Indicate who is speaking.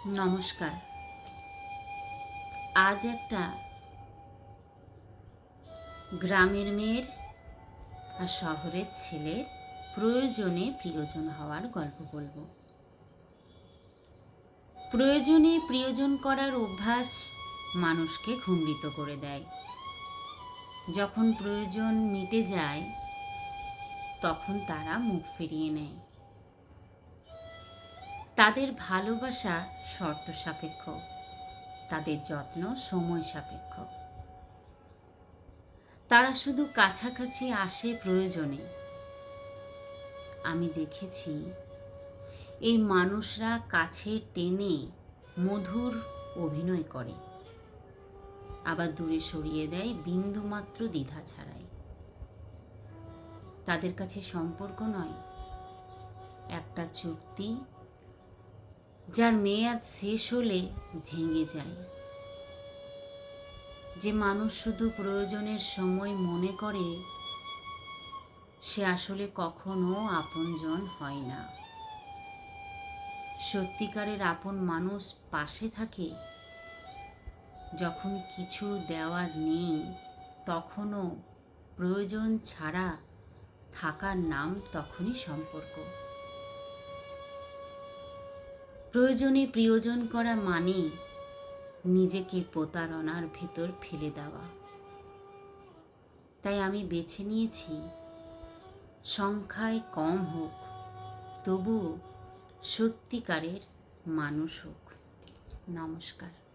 Speaker 1: নমস্কার। আজ একটা গ্রামের মেয়ের আর শহরের ছেলের প্রয়োজনে প্রিয়জন হওয়ার গল্প বলবো। প্রয়োজনে প্রিয়জন করার অভ্যাস মানুষকে ঘুমরিত করে দেয়। যখন প্রয়োজন মিটে যায় তখন তারা মুখ ফিরিয়ে নেয়। তাদের ভালোবাসা শর্ত সাপেক্ষ, তাদের যত্ন সময় সাপেক্ষ। তারা শুধু কাছাকাছি আসে প্রয়োজনে। আমি দেখেছি এই মানুষরা কাছে টেনে মধুর অভিনয় করে, আবার দূরে সরিয়ে দেয় বিন্দুমাত্র দ্বিধা ছাড়াই। তাদের কাছে সম্পর্ক নয়, একটা চুক্তি যার মেয়াদ শেষ হলে ভেঙে যায়। যে মানুষ শুধু প্রয়োজনের সময় মনে করে, সে আসলে কখনো আপনজন হয় না। সত্যিকারের আপন মানুষ পাশে থাকে যখন কিছু দেওয়ার নেই, তখনও প্রয়োজন ছাড়া থাকার নাম তখনই সম্পর্ক। প্রয়োজনে প্রিয়জন করা মানে নিজেকে প্রতারণার ভেতর ফেলে দেওয়া। তাই আমি বেছে নিয়েছি সংখ্যায় কম হোক, তবুও সত্যিকারের মানুষ হোক। নমস্কার।